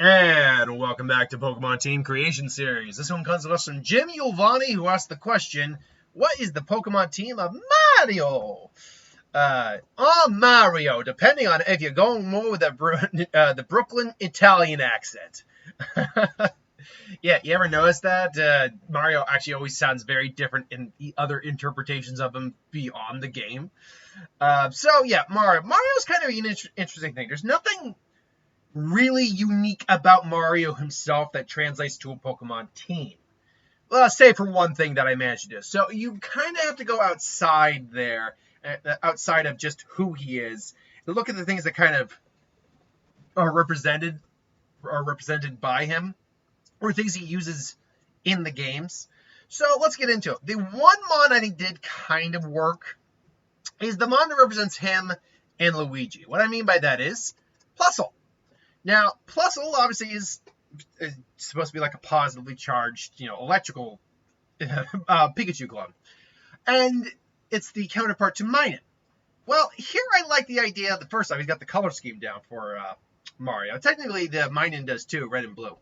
And welcome back to Pokemon Team Creation Series. This one comes to us from Jim Giovanni, who asked the question, what is the Pokemon team of Mario? Mario, depending on if you're going more with the Brooklyn Italian accent. Yeah, you ever notice that? Mario actually always sounds very different in the other interpretations of him beyond the game. Mario's kind of an interesting thing. There's nothing really unique about Mario himself that translates to a Pokemon team. Well, say for one thing that I managed to do. So you kind of have to go outside there, outside of just who he is, and look at the things that kind of are represented by him, or things he uses in the games. So let's get into it. The one Mon I think did kind of work is the Mon that represents him and Luigi. What I mean by that is Plusle. Now, Plusle obviously is supposed to be like a positively charged, electrical Pikachu clone. And it's the counterpart to Minun. Well, here I like the idea the first time he's got the color scheme down for Mario. Technically, the Minun does too, red and blue.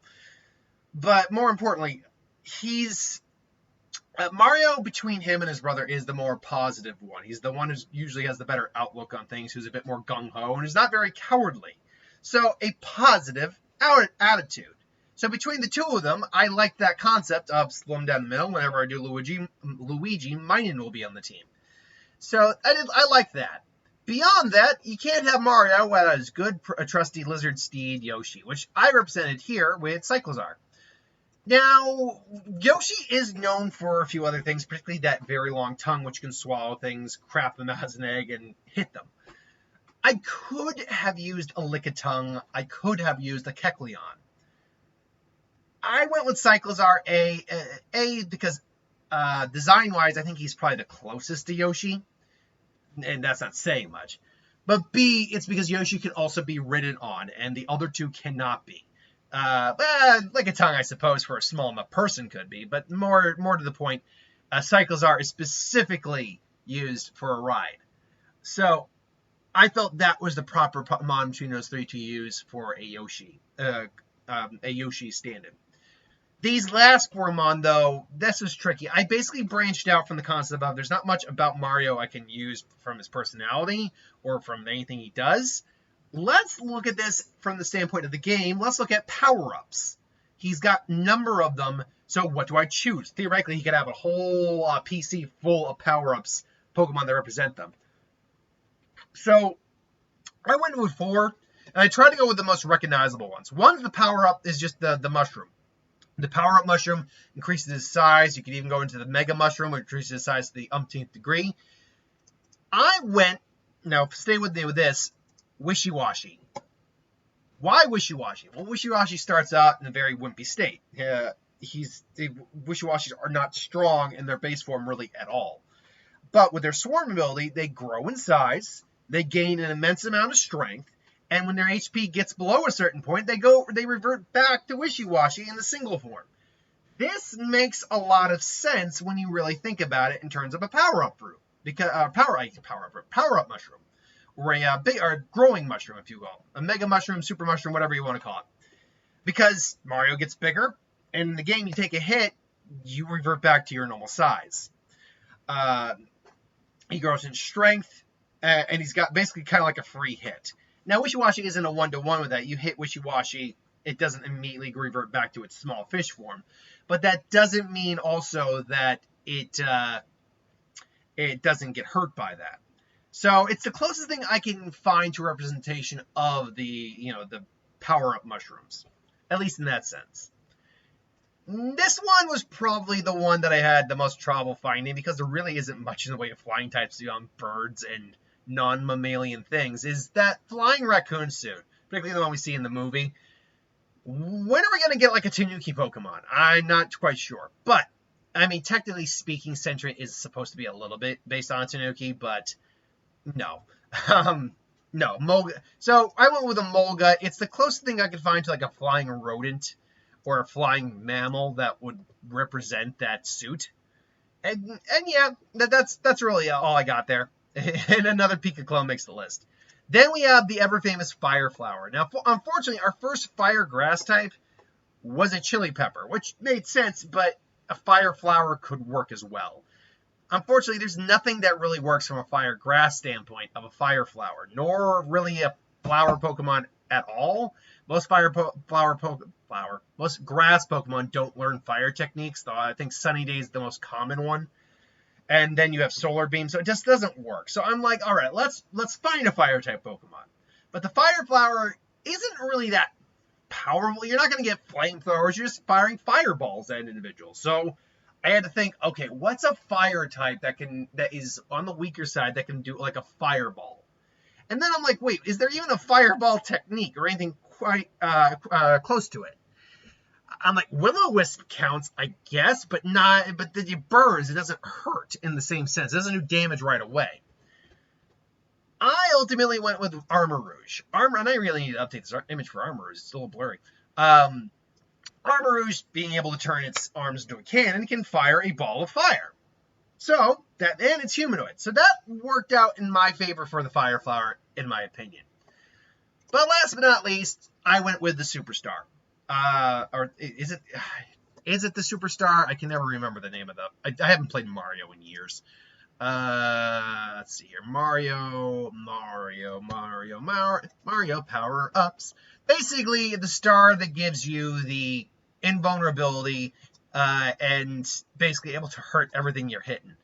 But more importantly, he's... Mario, between him and his brother, is the more positive one. He's the one who usually has the better outlook on things, who's a bit more gung-ho, and is not very cowardly. So, a positive attitude. So, between the two of them, I like that concept of slow him down the middle. Whenever I do Luigi, Minun will be on the team. So, I like that. Beyond that, you can't have Mario without his good, trusty lizard steed, Yoshi, which I represented here with Cyclizar. Now, Yoshi is known for a few other things, particularly that very long tongue, which can swallow things, crap them out as an egg, and hit them. I could have used a Lickitung. I could have used a Kecleon. I went with Cyclizar A because design-wise, I think he's probably the closest to Yoshi. And that's not saying much. But B, it's because Yoshi can also be ridden on, and the other two cannot be. Lickitung, I suppose, for a small enough person could be. But more to the point, Cyclizar is specifically used for a ride. So I felt that was the proper Mon between those three to use for a Yoshi stand-in. These last four Mon, though, this was tricky. I basically branched out from the concept of there's not much about Mario I can use from his personality or from anything he does. Let's look at this from the standpoint of the game. Let's look at power-ups. He's got a number of them, so what do I choose? Theoretically, he could have a whole PC full of power-ups, Pokemon that represent them. So, I went with 4, and I tried to go with the most recognizable ones. One, the power-up is just the mushroom. The power-up mushroom increases his size. You can even go into the Mega Mushroom, which increases his size to the umpteenth degree. I went, now stay with me with this, Wishiwashi. Why Wishiwashi? Well, Wishiwashi starts out in a very wimpy state. Wishiwashis are not strong in their base form really at all. But with their swarm ability, they grow in size, they gain an immense amount of strength, and when their HP gets below a certain point, they revert back to Wishiwashi in the single form. This makes a lot of sense when you really think about it in terms of a power-up fruit, because power-up mushroom, or a growing mushroom, if you will, a Mega Mushroom, Super Mushroom, whatever you want to call it. Because Mario gets bigger, and in the game you take a hit, you revert back to your normal size. He grows in strength, and he's got basically kind of like a free hit. Now, Wishiwashi isn't a one-to-one with that. You hit Wishiwashi, it doesn't immediately revert back to its small fish form. But that doesn't mean also that it doesn't get hurt by that. So it's the closest thing I can find to representation of the power-up mushrooms, at least in that sense. This one was probably the one that I had the most trouble finding because there really isn't much in the way of flying types beyond birds and non-mammalian things, is that flying raccoon suit, particularly the one we see in the movie. When are we going to get like a Tanuki Pokemon? I'm not quite sure. But, I mean, technically speaking, Sentret is supposed to be a little bit based on Tanuki, but no. No, Molga. So I went with a Molga. It's the closest thing I could find to like a flying rodent or a flying mammal that would represent that suit. And yeah, that's really all I got there. And another Pika clone makes the list. Then we have the ever-famous Fire Flower. Now, unfortunately, our first fire grass type was a Chili Pepper, which made sense, but a Fire Flower could work as well. Unfortunately, there's nothing that really works from a fire grass standpoint of a Fire Flower, nor really a flower Pokemon at all. Most most grass Pokemon don't learn fire techniques, though I think Sunny Day is the most common one. And then you have Solar Beam, so it just doesn't work. So I'm like, all right, let's find a fire type Pokemon. But the Fire Flower isn't really that powerful. You're not going to get flamethrowers. You're just firing fireballs at individuals. So I had to think, okay, what's a fire type that is on the weaker side that can do like a fireball? And then I'm like, wait, is there even a fireball technique or anything quite close to it? I'm like, Will-O-Wisp counts, I guess, but not. But then it burns. It doesn't hurt in the same sense. It doesn't do damage right away. I ultimately went with Armarouge. And I really need to update this image for Armarouge. It's still blurry. Armarouge, being able to turn its arms into a cannon, can fire a ball of fire. So, and it's humanoid. So that worked out in my favor for the Fire Flower, in my opinion. But last but not least, I went with the Superstar. Or is it the Superstar? I can never remember the name of I haven't played Mario in years. Let's see here. Mario power-ups. Basically, the star that gives you the invulnerability, and basically able to hurt everything you're hitting.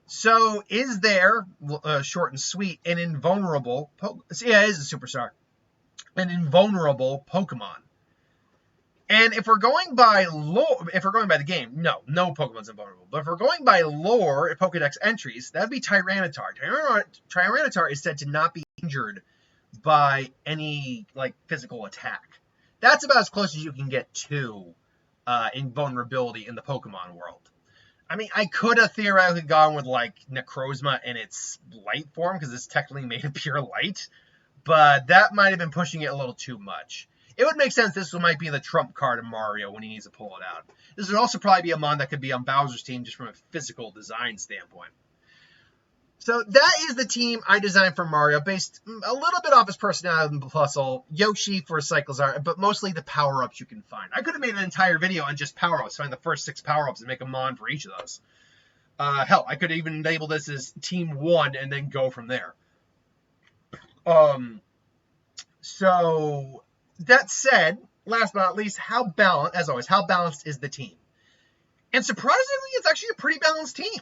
So, is there, short and sweet, an invulnerable yeah, it is a Superstar. An invulnerable Pokemon. And if we're going by lore, if we're going by the game, no Pokemon's invulnerable. But if we're going by lore, Pokedex entries, that'd be Tyranitar. Tyranitar is said to not be injured by any physical attack. That's about as close as you can get to invulnerability in the Pokemon world. I mean, I could have theoretically gone with Necrozma in its light form because it's technically made of pure light, but that might have been pushing it a little too much. It would make sense this might be the trump card of Mario when he needs to pull it out. This would also probably be a mon that could be on Bowser's team just from a physical design standpoint. So that is the team I designed for Mario, based a little bit off his personality and puzzle, Yoshi for Cyclizar, but mostly the power-ups you can find. I could have made an entire video on just power-ups, find the first 6 power-ups and make a mon for each of those. Hell, I could even label this as Team 1 and then go from there. So that said, last but not least, how balanced is the team? And surprisingly, it's actually a pretty balanced team.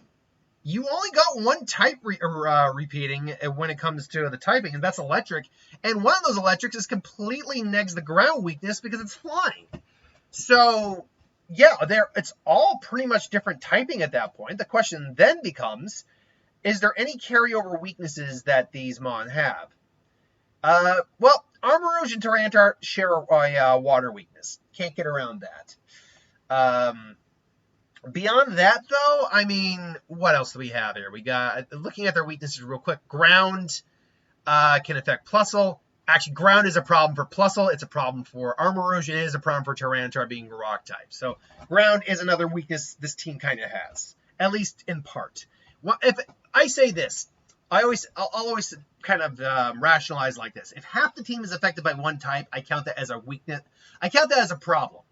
You only got one type repeating when it comes to the typing, and that's electric. And one of those electrics is completely negs the ground weakness because it's flying. So, yeah, it's all pretty much different typing at that point. The question then becomes, is there any carryover weaknesses that these mon have? Well, Armarouge and Tyranitar share a water weakness. Can't get around that. Beyond that, though, I mean, what else do we have here? We got, looking at their weaknesses real quick, Ground can affect Plusle. Actually, Ground is a problem for Plusle. It's a problem for Armarouge, and it is a problem for Tyranitar being Rock type. So, Ground is another weakness this team kind of has, at least in part. Well, if I say this, I'll always kind of rationalize like this. If half the team is affected by one type, I count that as a weakness. I count that as a problem.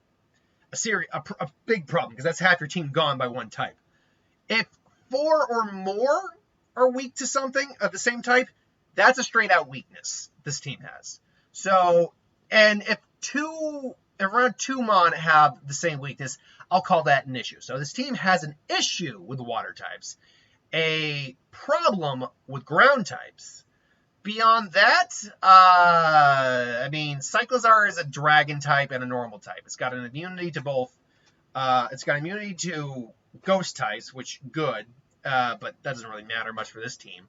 A big problem, because that's half your team gone by one type. If 4 or more are weak to something of the same type, that's a straight out weakness this team has. So, and if around 2 mon have the same weakness, I'll call that an issue. So this team has an issue with water types, a problem with ground types. Beyond that, I mean, Cyclizar is a dragon type and a normal type. It's got an immunity to both. It's got immunity to ghost types, which good, but that doesn't really matter much for this team.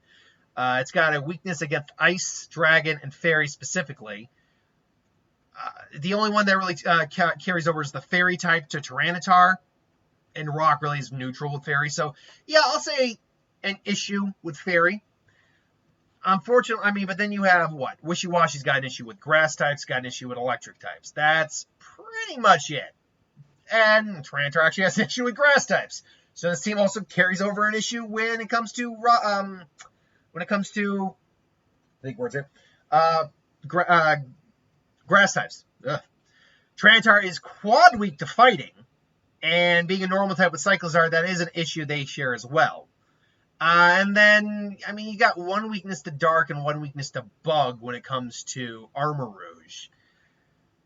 It's got a weakness against ice, dragon, and fairy specifically. The only one that really carries over is the fairy type to Tyranitar, and rock really is neutral with fairy. So yeah, I'll say an issue with fairy. Unfortunately, I mean, but then you have what? Wishy-Washy's got an issue with grass types, got an issue with electric types. That's pretty much it. And Tyranitar actually has an issue with grass types. So this team also carries over an issue when it comes to big words here. Grass types. Ugh. Tyranitar is quad weak to fighting, and being a normal type with Cyclizar, that is an issue they share as well. And then, I mean, you got one weakness to Dark and one weakness to Bug when it comes to Armarouge.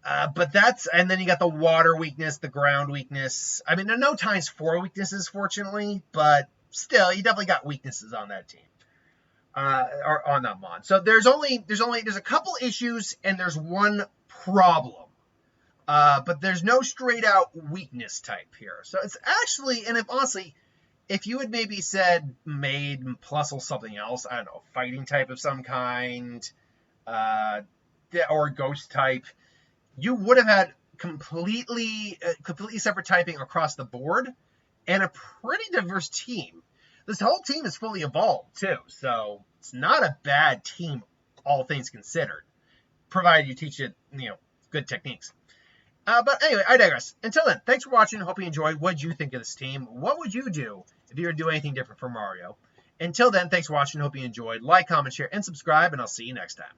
And then you got the water weakness, the ground weakness. I mean, there are no times 4 weaknesses, fortunately, but still, you definitely got weaknesses on that team. Or on that mod. So there's a couple issues and there's one problem. But there's no straight out weakness type here. So it's actually, and if you had maybe said made plus or something else, I don't know, fighting type of some kind, or ghost type, you would have had completely separate typing across the board and a pretty diverse team. This whole team is fully evolved too, so it's not a bad team, all things considered, provided you teach it, good techniques. But anyway, I digress. Until then, thanks for watching. Hope you enjoyed. What did you think of this team? What would you do if you were to do anything different for Mario? Until then, thanks for watching. Hope you enjoyed. Like, comment, share, and subscribe, and I'll see you next time.